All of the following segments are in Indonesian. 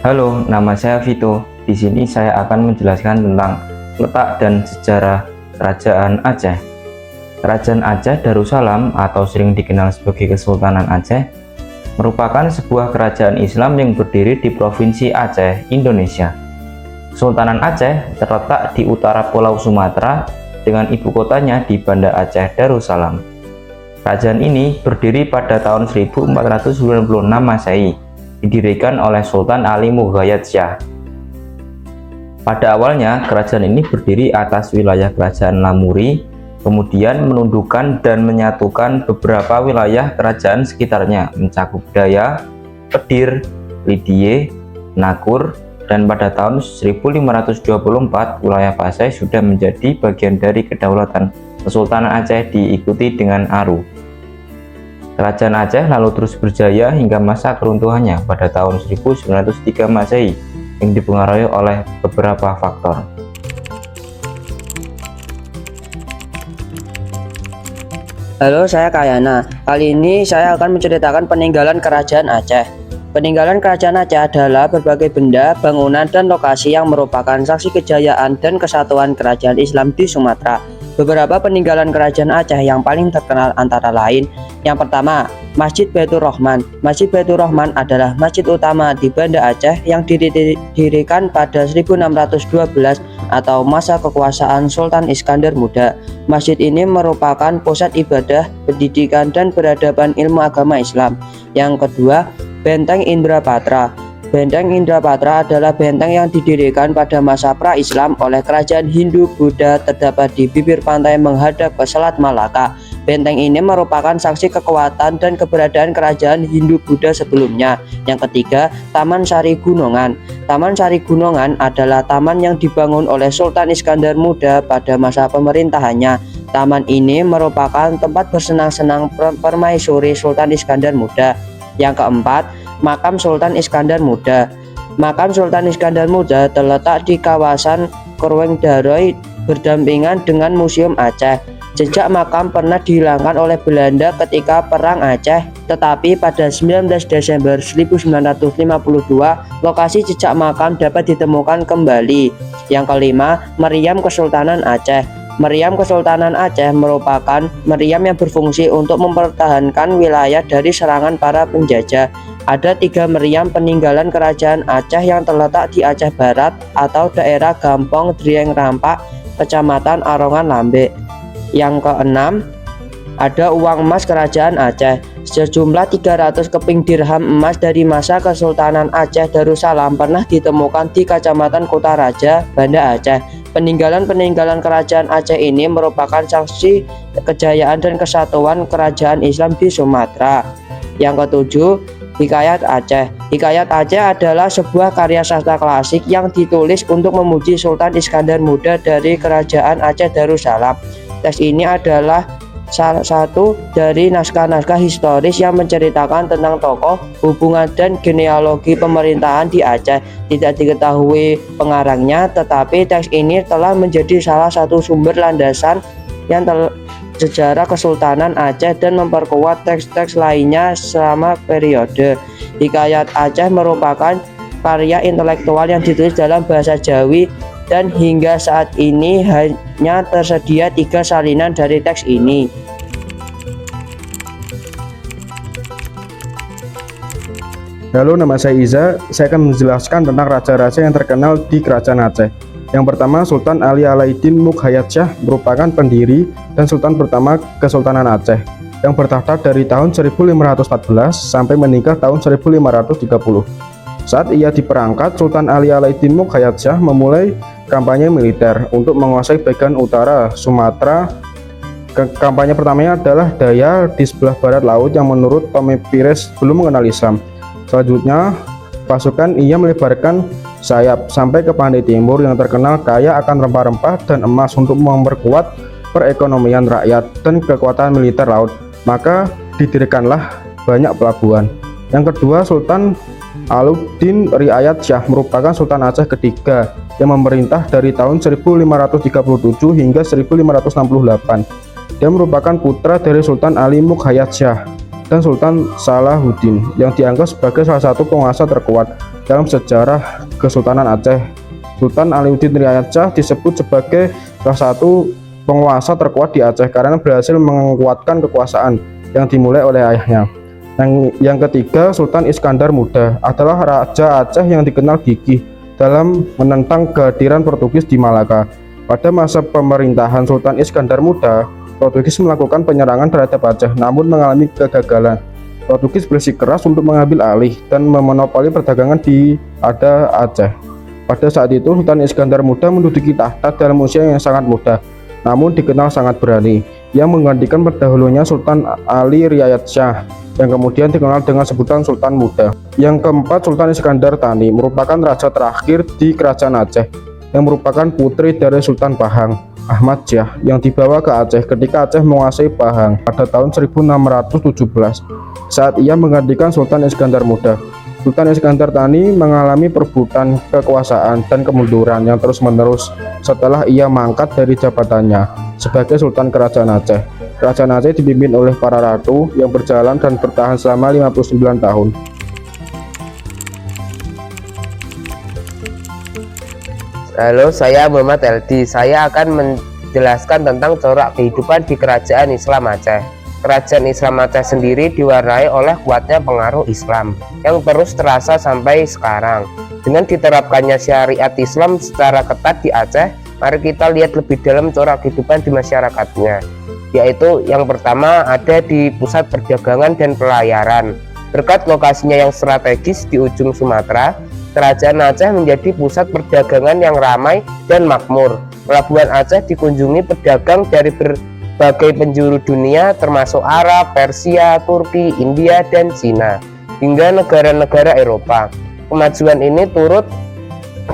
Halo, nama saya Vito. Di sini saya akan menjelaskan tentang letak dan sejarah Kerajaan Aceh. Kerajaan Aceh Darussalam atau sering dikenal sebagai Kesultanan Aceh merupakan sebuah kerajaan Islam yang berdiri di Provinsi Aceh, Indonesia. Kesultanan Aceh terletak di utara Pulau Sumatera dengan ibu kotanya di Banda Aceh Darussalam. Kerajaan ini berdiri pada tahun 1496 Masehi, didirikan oleh Sultan Ali Mughayat Shah. Pada awalnya, kerajaan ini berdiri atas wilayah Kerajaan Lamuri, kemudian menundukkan dan menyatukan beberapa wilayah kerajaan sekitarnya, mencakup Daya, Pedir, Lidie, Nakur, dan pada tahun 1524 wilayah Pasai sudah menjadi bagian dari kedaulatan Kesultanan Aceh diikuti dengan Aru. Kerajaan Aceh lalu terus berjaya hingga masa keruntuhannya pada tahun 1903 Masehi yang dipengaruhi oleh beberapa faktor. Halo, saya Kayana. Kali ini saya akan menceritakan peninggalan Kerajaan Aceh. Peninggalan Kerajaan Aceh adalah berbagai benda, bangunan, dan lokasi yang merupakan saksi kejayaan dan kesatuan kerajaan Islam di Sumatera. Beberapa peninggalan Kerajaan Aceh yang paling terkenal antara lain: yang pertama, Masjid Baitur Rahman. Masjid Baitur Rahman adalah masjid utama di Banda Aceh yang didirikan pada 1612 atau masa kekuasaan Sultan Iskandar Muda. Masjid ini merupakan pusat ibadah, pendidikan, dan peradaban ilmu agama Islam. Yang kedua, Benteng Indrapatra. Benteng Indrapatra adalah benteng yang didirikan pada masa pra-Islam oleh kerajaan Hindu-Buddha, terdapat di bibir pantai menghadap ke Selat Malaka. Benteng ini merupakan saksi kekuatan dan keberadaan kerajaan Hindu-Buddha sebelumnya. Yang ketiga, Taman Sari Gunungan. Taman Sari Gunungan adalah taman yang dibangun oleh Sultan Iskandar Muda pada masa pemerintahannya. Taman ini merupakan tempat bersenang-senang permaisuri Sultan Iskandar Muda. Yang keempat, Makam Sultan Iskandar Muda. Makam Sultan Iskandar Muda terletak di kawasan Kerweng Daroy berdampingan dengan Museum Aceh. Jejak makam pernah dihilangkan oleh Belanda ketika Perang Aceh, tetapi pada 19 Desember 1952 lokasi jejak makam dapat ditemukan kembali. Yang kelima, Meriam Kesultanan Aceh. Meriam Kesultanan Aceh merupakan meriam yang berfungsi untuk mempertahankan wilayah dari serangan para penjajah. Ada 3 meriam peninggalan Kerajaan Aceh yang terletak di Aceh Barat atau daerah Gampong Drieng Rampak, Kecamatan Arongan Lambe. Yang keenam, ada uang emas Kerajaan Aceh. Sejumlah 300 keping dirham emas dari masa Kesultanan Aceh Darussalam pernah ditemukan di Kecamatan Kota Raja, Banda Aceh. Peninggalan-peninggalan Kerajaan Aceh ini merupakan saksi kejayaan dan kesatuan kerajaan Islam di Sumatera. Yang ketujuh, Hikayat Aceh. Hikayat Aceh adalah sebuah karya sastra klasik yang ditulis untuk memuji Sultan Iskandar Muda dari Kerajaan Aceh Darussalam. Teks ini adalah salah satu dari naskah-naskah historis yang menceritakan tentang tokoh, hubungan, dan genealogi pemerintahan di Aceh. Tidak diketahui pengarangnya, tetapi teks ini telah menjadi salah satu sumber landasan yang sejarah Kesultanan Aceh dan memperkuat teks-teks lainnya selama periode. Hikayat Aceh merupakan karya intelektual yang ditulis dalam bahasa Jawi dan hingga saat ini hanya tersedia 3 salinan dari teks ini. Halo, nama saya Iza. Saya akan menjelaskan tentang raja-raja yang terkenal di Kerajaan Aceh. Yang pertama, Sultan Ali Alaiddin Mukhayat Shah merupakan pendiri dan sultan pertama Kesultanan Aceh yang bertahta dari tahun 1514 sampai meninggal tahun 1530. Saat ia diperangkat, Sultan Ali Alaiddin Mukhayat Shah memulai kampanye militer untuk menguasai bagian utara Sumatera. Kampanye pertamanya adalah Daya di sebelah barat laut yang menurut Tommy Pires belum mengenal Islam. Selanjutnya, pasukan ia melebarkan sayap sampai ke Pantai Timur yang terkenal kaya akan rempah-rempah dan emas untuk memperkuat perekonomian rakyat dan kekuatan militer laut. Maka didirikanlah banyak pelabuhan. Yang kedua, Sultan Alauddin Riayat Shah merupakan Sultan Aceh ketiga yang memerintah dari tahun 1537 hingga 1568. Dia merupakan putra dari Sultan Ali Mukhayat Shah dan Sultan Salahuddin yang dianggap sebagai salah satu penguasa terkuat dalam sejarah Kesultanan Aceh. Sultan Alauddin Riayat Shah disebut sebagai salah satu penguasa terkuat di Aceh karena berhasil menguatkan kekuasaan yang dimulai oleh ayahnya. Yang ketiga, Sultan Iskandar Muda adalah raja Aceh yang dikenal gigih dalam menentang kehadiran Portugis di Malaka. Pada masa pemerintahan Sultan Iskandar Muda, Portugis melakukan penyerangan terhadap Aceh namun mengalami kegagalan. Portugis bersikeras untuk mengambil alih dan memonopoli perdagangan di Aceh. Pada saat itu Sultan Iskandar Muda menduduki tahta dalam usia yang sangat muda, namun dikenal sangat berani. Ia menggantikan pendahulunya Sultan Ali Riayat Shah yang kemudian dikenal dengan sebutan Sultan Muda. Yang keempat, Sultan Iskandar Thani merupakan raja terakhir di Kerajaan Aceh yang merupakan putri dari Sultan Pahang, Ahmad Shah, yang dibawa ke Aceh ketika Aceh menguasai Pahang pada tahun 1617 saat ia menggantikan Sultan Iskandar Muda. Sultan Iskandar Thani mengalami perebutan kekuasaan dan kemunduran yang terus-menerus setelah ia mangkat dari jabatannya sebagai Sultan Kerajaan Aceh. Kerajaan Aceh dipimpin oleh para ratu yang berjalan dan bertahan selama 59 tahun. Halo, saya Muhammad Eldi. Saya akan menjelaskan tentang corak kehidupan di Kerajaan Islam Aceh. Kerajaan Islam Aceh sendiri diwarnai oleh kuatnya pengaruh Islam yang terus terasa sampai sekarang. Dengan diterapkannya syariat Islam secara ketat di Aceh, mari kita lihat lebih dalam corak kehidupan di masyarakatnya. Yaitu yang pertama ada di pusat perdagangan dan pelayaran. Berkat lokasinya yang strategis di ujung Sumatera, Kerajaan Aceh menjadi pusat perdagangan yang ramai dan makmur. Pelabuhan Aceh dikunjungi pedagang dari berbagai penjuru dunia termasuk Arab, Persia, Turki, India, dan Cina, hingga negara-negara Eropa. Kemajuan ini turut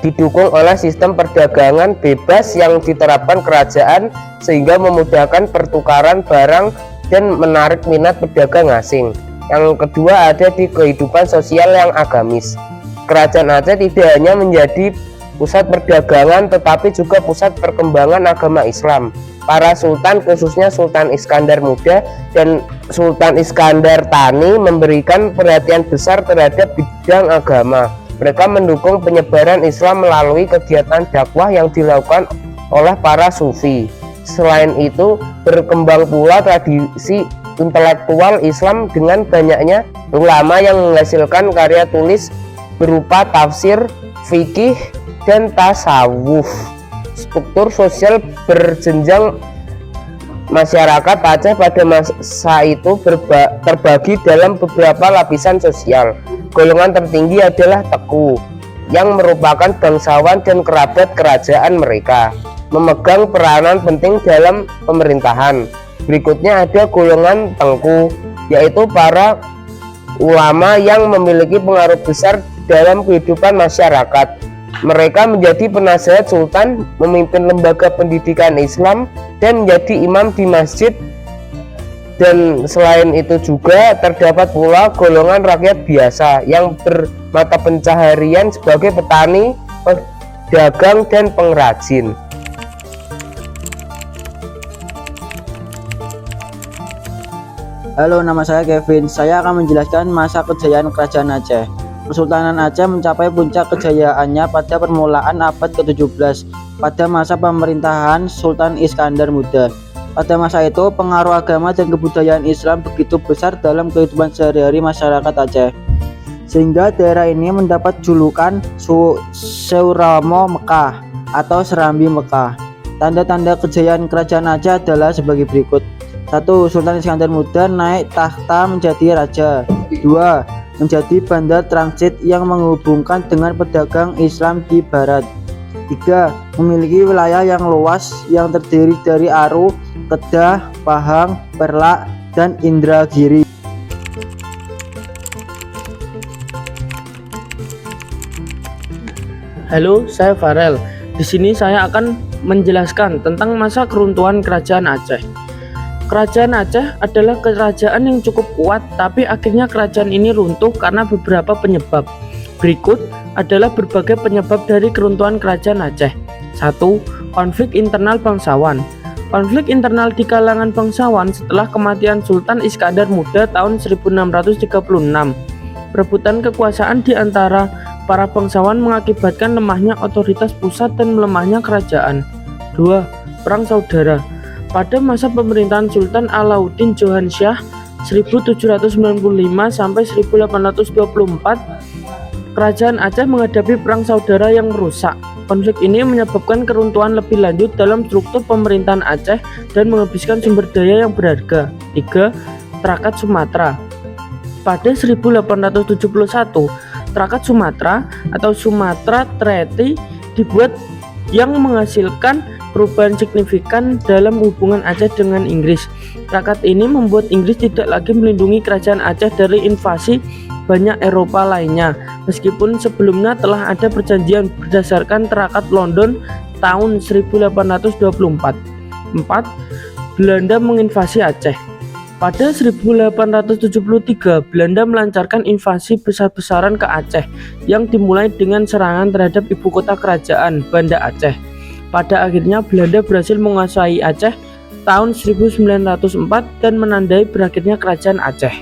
didukung oleh sistem perdagangan bebas yang diterapkan kerajaan sehingga memudahkan pertukaran barang dan menarik minat pedagang asing. Yang kedua ada di kehidupan sosial yang agamis. Kerajaan Aceh tidak hanya menjadi pusat perdagangan tetapi juga pusat perkembangan agama Islam. Para sultan, khususnya Sultan Iskandar Muda dan Sultan Iskandar Thani, memberikan perhatian besar terhadap bidang agama. Mereka mendukung penyebaran Islam melalui kegiatan dakwah yang dilakukan oleh para sufi. Selain itu, berkembang pula tradisi intelektual Islam dengan banyaknya ulama yang menghasilkan karya tulis berupa tafsir, fikih, dan tasawuf. Struktur sosial berjenjang masyarakat Aceh pada masa itu terbagi dalam beberapa lapisan sosial. Golongan tertinggi adalah Teku, yang merupakan bangsawan dan kerabat kerajaan mereka, memegang peranan penting dalam pemerintahan. Berikutnya ada golongan Tengku, yaitu para ulama yang memiliki pengaruh besar dalam kehidupan masyarakat. Mereka menjadi penasehat sultan, memimpin lembaga pendidikan Islam, dan menjadi imam di masjid. Dan selain itu juga terdapat pula golongan rakyat biasa yang bermata pencaharian sebagai petani, pedagang, dan pengrajin. Halo, nama saya Kevin. Saya akan menjelaskan masa kejayaan Kerajaan Aceh. Kesultanan Aceh mencapai puncak kejayaannya pada permulaan abad ke-17 pada masa pemerintahan Sultan Iskandar Muda. Pada masa itu, pengaruh agama dan kebudayaan Islam begitu besar dalam kehidupan sehari-hari masyarakat Aceh. sehingga daerah ini mendapat julukan Seuramo Mekah atau Serambi Mekah. Tanda-tanda kejayaan kerajaan Aceh adalah sebagai berikut. 1. Sultan Iskandar Muda naik takhta menjadi raja. 2. Menjadi bandar transit yang menghubungkan dengan pedagang Islam di barat. 3. Memiliki wilayah yang luas yang terdiri dari Aru, Kedah, Pahang, Perlak, dan Indragiri. Halo, saya Farel. Di sini saya akan menjelaskan tentang masa keruntuhan Kerajaan Aceh. Kerajaan Aceh adalah kerajaan yang cukup kuat, tapi akhirnya kerajaan ini runtuh karena beberapa penyebab. Berikut adalah berbagai penyebab dari keruntuhan Kerajaan Aceh. 1. Konflik internal bangsawan. Konflik internal di kalangan bangsawan setelah kematian Sultan Iskandar Muda tahun 1636. Perebutan kekuasaan di antara para bangsawan mengakibatkan lemahnya otoritas pusat dan melemahnya kerajaan. 2. Perang Saudara. Pada masa pemerintahan Sultan Alauddin Johansyah 1795 sampai 1824, Kerajaan Aceh menghadapi perang saudara yang merusak. Konflik ini menyebabkan keruntuhan lebih lanjut dalam struktur pemerintahan Aceh dan menghabiskan sumber daya yang berharga. 3. Terakat Sumatera. Pada 1871, Terakat Sumatera atau Sumatra Treaty dibuat yang menghasilkan perubahan signifikan dalam hubungan Aceh dengan Inggris. Terakat ini membuat Inggris tidak lagi melindungi kerajaan Aceh dari invasi banyak Eropa lainnya, meskipun sebelumnya telah ada perjanjian berdasarkan Terakat London tahun 1824. 4. Belanda menginvasi Aceh. Pada 1873, Belanda melancarkan invasi besar-besaran ke Aceh yang dimulai dengan serangan terhadap ibu kota kerajaan, Banda Aceh. Pada akhirnya Belanda berhasil menguasai Aceh tahun 1904 dan menandai berakhirnya kerajaan Aceh.